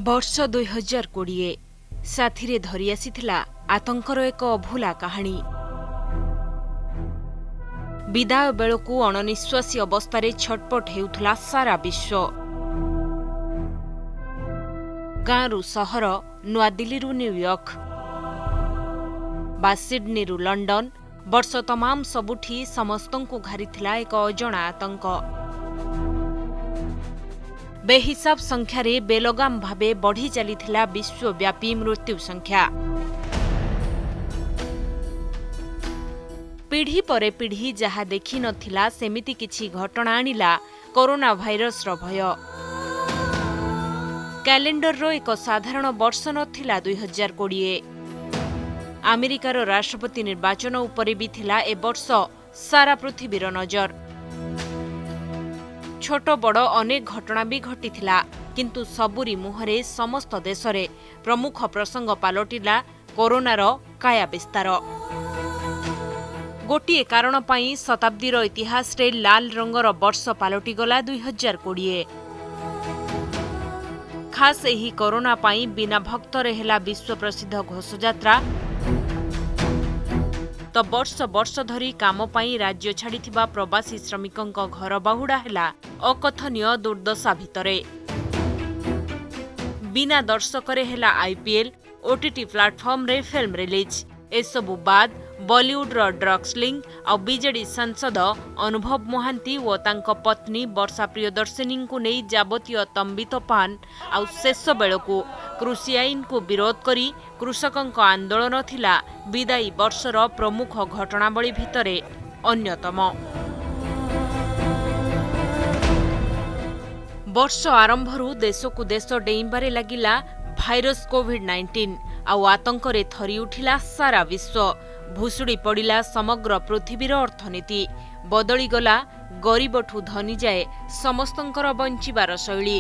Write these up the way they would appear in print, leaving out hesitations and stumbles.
वर्ष 2020 साथी धरी आसीथिला आतंकर एक अभूला कहानी। विदाय बेलू अणनिश्वासी अवस्था छटपट हेउथला सारा विश्व। गाँरु सहर, नुआदिल्ली न्यूयॉर्क बा सिडनी लंडन, वर्ष तमाम सबुठी समस्तंकु घारिथिला एक अजणा आतंक। बेहिसाब संख्यार बेलगाम भावे बढ़ी चलीथिला विश्वव्यापी मृत्यु संख्या। पीढ़ी परे पीढ़ी जहा देखि नथिला सेमिति किछि घटना आनिला कोरोना भाइरस रो भय। कैलेंडर रो एक साधारण वर्ष नथिला 2020। अमेरिकार राष्ट्रपति निर्वाचन उपरे भी थिला ए वर्ष सारा पृथ्वीर नजर। छोट बड़ अनेक घटना भी घटिथिला, किंतु सबुरी मुहरे समस्त देशरे प्रमुख प्रसंग पालटिला कोरोनार काया विस्तार। गोटिए कारण पाई शताब्दीर इतिहास रे लाल रंगर वर्ष पालटिगला 2020। खास एही कोरोना पाई बिना भक्तरे हेला विश्व प्रसिद्ध घोषयात्रा। तो वर्ष वर्ष धरी काम पाई राज्य छाड़िथिबा प्रवासी श्रमिकंक घर बाहुड़ा हेला अकथनीय दुर्दशा भितरे। बिना दर्शकरे हेला आईपीएल, ओटीटी प्लाटफॉर्म रे फिल्म रिलीज। एसबु बाद बॉलीवुड रो ड्रग्स लिंक आ बीजेडी सांसद अनुभव महांती और तांको पत्नी वर्षा प्रियदर्शिनी को नहीं जाबतीय तंबितोफान आ शेष बेलू कृषि आईन को विरोध करी कृषकंक आंदोलन थिला विदायी वर्षर प्रमुख घटनावली भितरे अन्यतम। वर्ष आरंभरू देश को देश डेइंबारे लागिला भाइरस कोविड-19 आउ आतंकरे थरी उठिला सारा विश्व। भुसुड़ी पड़िला समग्र पृथ्वीर अर्थनीति। बदलीगला गरीबठू धनी जाए समस्तंकर बंचिबार शैली।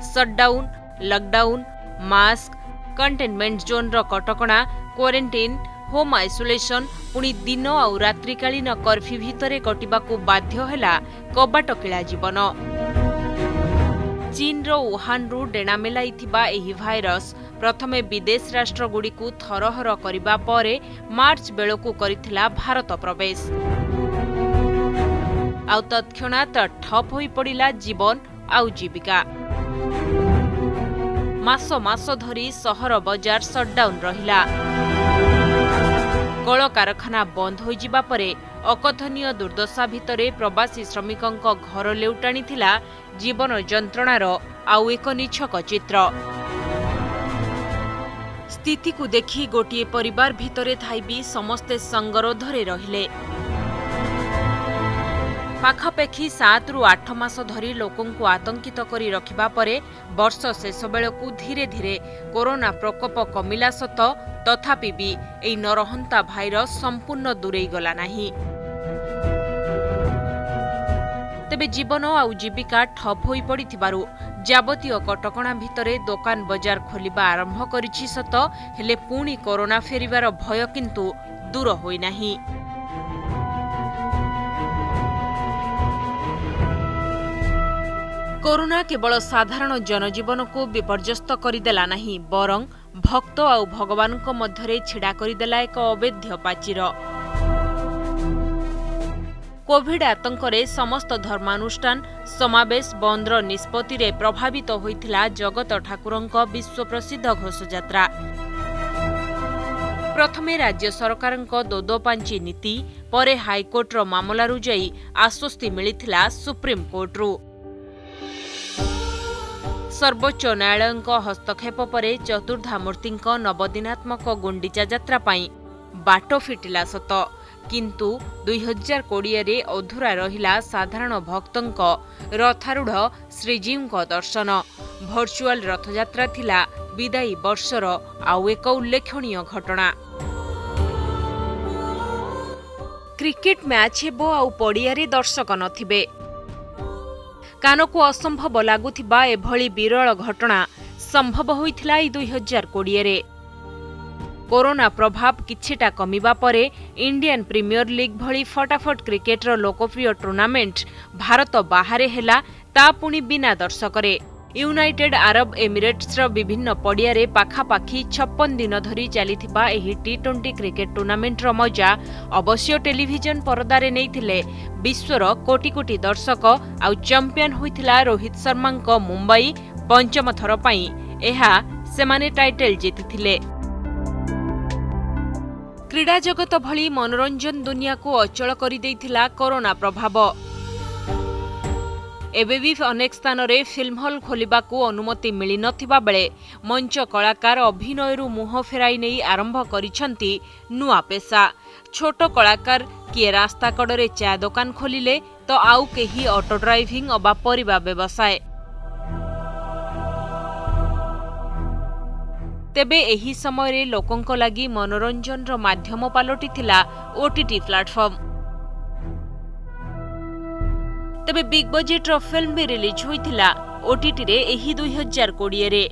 Shutdown, lockdown, mask, containment zone रो कटकणा, क्वारंटाइन, होम आइसोलेशन, पुणी दिन आउ रात्रिकालीन कर्फ्यू भितरे कटिबाकू बाध्य हेला कबाट किला जीवन। चीन रो वुहान रु डेणा मेलाइथिबा एही भाइरस प्रथमे विदेश राष्ट्रगुड़ी को थरहर करिबा परे मार्च बेलू करिथिला भारत प्रवेश। आउ तत्क्षणात ठप होई पड़िला जीवन आउ जीविका। मास मास धरी सहर बजार सटडाउन रहिला। कल कारखाना बंद हो जिबा परे अकथनीय दुर्दशा भितरे प्रवासी श्रमिकंक घर लेउटाणी थिला जीवन जंत्रणार आउ एक निछक चित्र। स्थिति को देखि गोटिए परिवार भितरे थाई भी समस्ते संगरोधरे रहिले। पाखापाखि 7 रु 8 मास धरी लोकंकु आतंकित करी रखिबा परे वर्ष शेष बेलकू धीरे धीरे कोरोना प्रकोप कमिला सत, तथापि भी एई नरहंता भाइरस संपूर्ण दूरेई गला नाही। तेबे जीवन आउ जीविका ठप होई पड़िथिबारु जाबतीय कटकणा भितरे दोकान बजार खोलिबा आरंभ करिछि सत, हेले पुणी कोरोना फेरिबार भय किंतु दूर होई नाही। कोरोना केवल साधारण जनजीवन को विपर्यस्त करदेला नहीं, बरं भक्त आउ भगवान मध्यरे छिड़ा करदेला एक अवैध पाचिर। कोविड आतंकरे समस्त धर्मानुष्ठान समावेश बंदर निष्पत्ति रे प्रभावित होइथिला जगत ठाकुरंक विश्व प्रसिद्ध घोषयात्रा। प्रथमे राज्य सरकारंक दोदोपांची नीति, परे हाईकोर्ट रो मामलारू जाई आश्वस्ति मिलिथिला सुप्रीम कोर्टरू। सर्वोच्च न्यायालयंक हस्तक्षेप परे चतुर्धामूर्तिंक नवदिनात्मक गुंडीचा यात्रा पाई बाट फिटिला सत, किंतु 2020 रे अधूरा रहिला साधारण भक्तंक रथारूढ़ श्रीजीवंक दर्शन। भर्चुआल रथयात्रा थिला विदायी वर्षर आउ एक उल्लेखनीय घटना। क्रिकेट मैच हेबो आउ पड़ियारे दर्शक नथिबे। कानकु असंभव लागुथिबा एभली विरल घटना संभव होइथिला 2020 रे। कोरोना प्रभाव किछिटा कमिबा परे इंडियन प्रीमियर लीग भली फटाफट क्रिकेटर लोकप्रिय टूर्नामेंट भारत बाहरे हेला, ता पुणी बिना दर्शकरे। यूनाइटेड अरब एमिरेट्सर विभिन्न पड़ियारे पाखापाखि 56 दिन धरी चलिथिबा एही टी20 क्रिकेट टूर्नामेंटर मजा अवश्य टेलीविजन परदारे नैथिले विश्वर कोटी कोटी दर्शक आउ चैंपियन होइथिला रोहित शर्मा मुंबई पंचम थर पई एहा सेमाने टाइटल जीतिथिले। क्रीड़ा जगत भली मनोरंजन दुनिया को अचल करि दैथिला कोरोना प्रभाव। एबे भी अनेक स्थान रे फिल्म हॉल खोलिबाकू अनुमति मिली नथिबा बेले मंच कलाकार अभिनयरू मुह फेराई नहीं आरंभ करिसंती नुआ पेशा। छोट कलाकार किए रास्ता कड़े चा दुकान खोलिले तो आउ केही ऑटो ड्राइविंग अबा परिबा व्यवसाय। तेबे एही समय रे लोकंक लागि मनोरंजन रो माध्यम पलटिथिला ओटीटी प्लेटफॉर्म। तेबे बिग बजेट रो फिल्म भी रिलीज होइथिला ओटीटी रे एही 2020 रे।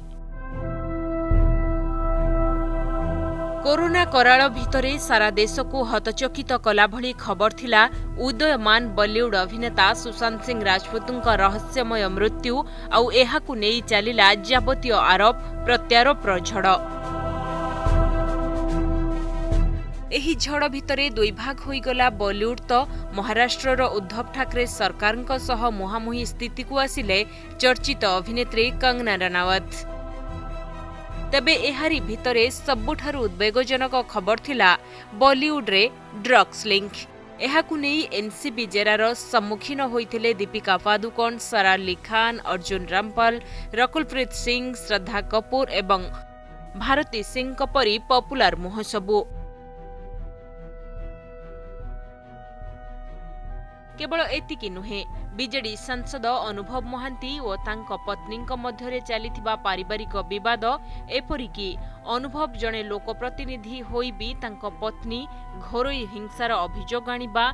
कोरोना कराल भितरे सारा देश को हतचकित कला भली खबर थिला उदयमान बॉलीवुड अभिनेता सुशांत सिंह राजपूतଙ୍କ रहस्यमय मृत्यु आउ एहाकु नेई चलिला जाबतीय आरोप प्रत्यारोप झड़। एही झड़ भितरे दुई भाग होईगला बॉलीवुड तो महाराष्ट्र उद्धव ठाकरे सरकारଙ୍କ सह मुहामुही स्थिति को आसिले चर्चित अभिनेत्री कंगना रनावत। तेबे एहारी भितरे सबुठारु उद्वेगजनक खबर थिला बॉलीवुड रे ड्रग्स लिंक। एहाकु नेई एनसीबी जेरार सम्मुखीन होइथिले दीपिका पादुकोण, सारा अली खान, अर्जुन रामपाल, रकुलप्रीत सिंह, श्रद्धा कपूर एवं भारती सिंह परी पॉपुलर मुह सबु। केवल एतिकी नुहे बीजेडी सांसद अनुभव महांती और तांको पत्नींक मध्यरे चलिथिबा पारिवारिक विवाद एपरिकी अनुभव जणे लोकप्रतिनिधि होई भी तांको पत्नी घरोई हिंसार अभियोग आनिबा,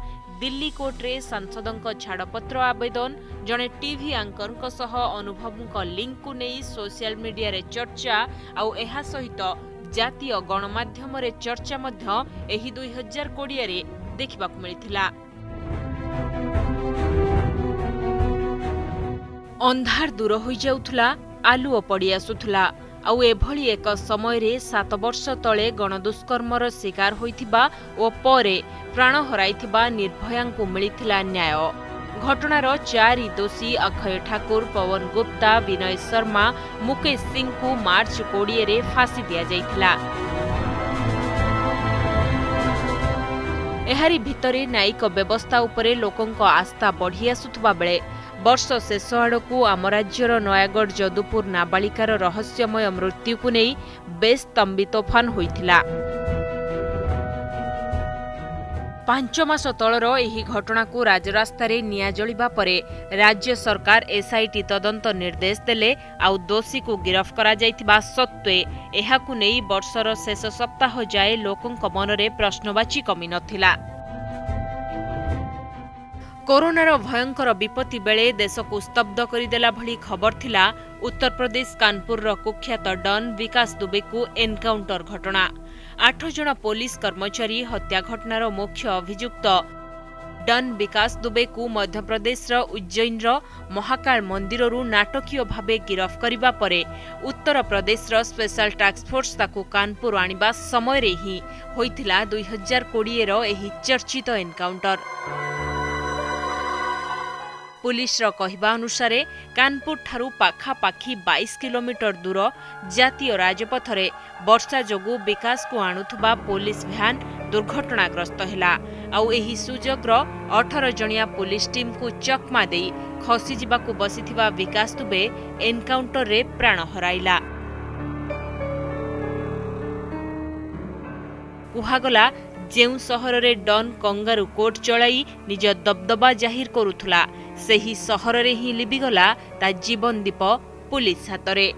दिल्ली कोर्टरे सांसदंक छाड़पत्र आवेदन, जणे टीवी आंकरंक सह अनुभवंक लिंक को नेई सोशल मीडिया रे चर्चा आउ एहा सहित जातीय गणमाध्यम रे चर्चा मध्य एही 2020 रे देखिबाकु मिलिथिला। अंधार दूर हो जाउथुला, आलुओ पड़ी आसुथुला आउ एभली एक समय रे 7 वर्ष तले गणदुष्कर्मर शिकार होइथिबा ओ परे प्राण हराइथिबा निर्भयांकु मिलिथिला न्याय। घटनार 4 दोषी अक्षय ठाकुर, पवन गुप्ता, विनय शर्मा, मुकेश सिंह को मार्च 20 रे फांसी दिया जाइथिला। एहारी भितरे न्यायिक व्यवस्था उपरे लोकंक आस्था बढ़ी आसुथबा बेले वर्ष शेष आड़कू आम राज्यर नयागढ़ जदुपुर नाबालिकार रहस्यमय मृत्यु को नहीं बेस तंबितोफान होइथिला। 5 मास तलर एही घटना को राजरास्ता रे निया जलिबा परे राज्य सरकार एसआईटी तदंत निर्देश देले आउ दोषी को गिरफ करा जाइथिबा सत्वे एहाकु नेई वर्षर शेष सप्ताह जाए लोकंक मनरे प्रश्नवाची कमी नथिला। कोरोनार भयंकर विपत्ति बेले देश को स्तब्ध करिदेला भली खबर थिला उत्तर प्रदेश कानपुर कुख्यात डन विकास दुबे को एनकाउंटर घटना। 8 जन पुलिस कर्मचारी हत्या घटनार मुख्य अभियुक्त डन विकास दुबे को मध्यप्रदेश उज्जैन महाकाल मंदिररू नाटकीय भावे गिरफ करिबा परे Uttar Pradesh special task force ताकू कानपुर आनिबा समय रे ही होइथिला 2020 रो एही चर्चित एनकाउंटर। पुलिस कहवा अनुसार कानपुर ठारू पाखापाखि 22 किलोमीटर दूर जातीय राजपथरे वर्षा जोगु विकास को आणुथबा पुलिस भ्यान दुर्घटनाग्रस्त हैला आउ एही सुजोगर 18 जणिया पुलिस टीम को चकमा देई खसी जिबाकु बसिथिबा विकास दुबे एनकाउंटर रे प्राण हराइला। कुहागला जेउ सहर रे डन कंगारू कोर्ट चलाई निज दबदबा जाहिर करुथुला सेही सहर रे ही लिबिगला ता जीवन दीप पुलिस हातरे।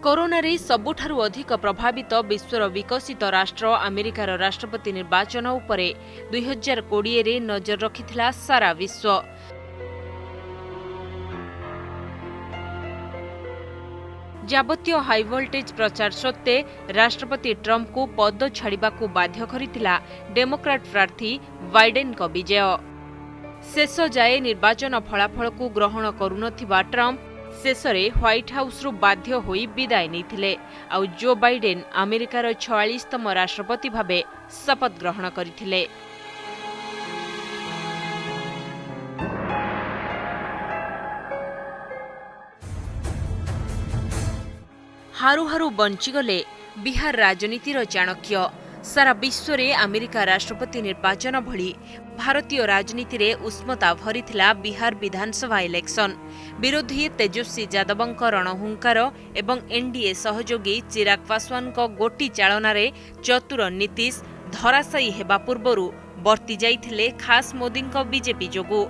कोरोना रे सबुठारु अधिक प्रभावित विश्वर विकसित राष्ट्र अमेरिकार राष्ट्रपति निर्वाचन उपरे 2020 रे नजर रखिथिला सारा विश्व। जाबतीय हाई वोल्टेज प्रचार सत्ते राष्ट्रपति ट्रंप को पद छाड़िबाकू बाध्य करिथिला डेमोक्राट प्रार्थी बाइडेन को विजय। शेष जाए निर्वाचन फलाफल को ग्रहण करुनथिबा ट्रम्प शेषरे ह्वाइट हाउस रु बाध्य होई विदाय नैथिले आउ जो बाइडेन अमेरिकार 46तम राष्ट्रपति भाबे शपथ ग्रहण करिथिले। हारू हारू बंचीगले बिहार राजनीतिर चाणक्य। सारा विश्व में अमेरिका राष्ट्रपति निर्वाचन भली भारतीय राजनीति रे उष्मता भरीथिला बिहार विधानसभा इलेक्शन। विरोधी तेजस्वी यादवଙ୍କ रणहुंकार एवं एनडीए सहयोगी चिराग पासवान गोटी चालना रे चतुर नीतीश धराशायी हेबा पूर्वरु वर्ती जाइथिले खास मोदी बीजेपी जोगु।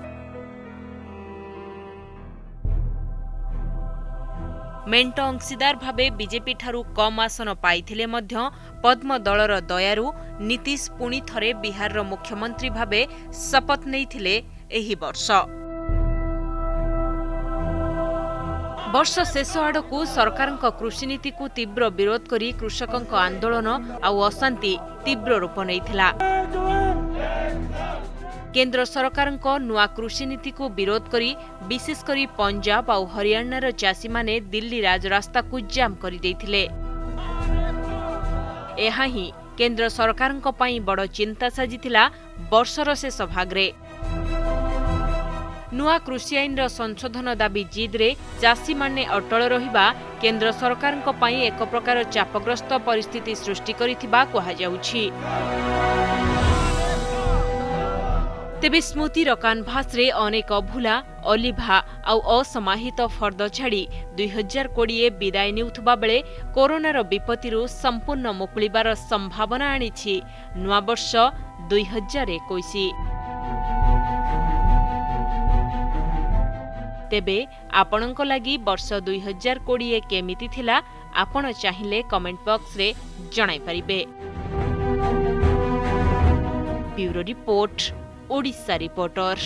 मेंट अंशीदार भावे बीजेपी ठारू कम आसन पाइथिले मध्य पद्म दलर दयारू नीतीश पुणी थरे बिहार मुख्यमंत्री भावे शपथ नैथिले एही वर्ष शेष आड़कू सरकार कृषिनीति को तीव्र विरोध करी कृषकों आंदोलन आउ अशांति तीव्र रूप नैथिला। केंद्र सरकार नुआ कृषि नीति को विरोध करी विशेष करी पंजाब और हरियाणार चाषी माने दिल्ली राजरास्ता को जाम कर देथिले। एहा ही केंद्र सरकार पई बड़ चिंता साजिथिला वर्षर शेष भागरे। नुआ कृषि आईन संशोधन दाबी जिद्रे चाषी माने अटल रहिबा केंद्र सरकार पई एक प्रकार चापग्रस्त परिस्थिति सृष्टि करिथिबा कहा जाउछि। तेबे स्मृतिर कानभास रे अनेक भूला अलिभा आउ असमाहित फर्द छाड़ी 2020 विदाय नेउथबा बेले कोरोनार विपत्तिरु संपूर्ण मुकुलिबार संभावना आनिछि नुआ वर्ष 2021। तेबे आपणक लागि वर्ष 2020 केमिति थिला आपण चाहिले कमेंट बॉक्स रे जणाई परिबे। Bureau report Odisha reporter.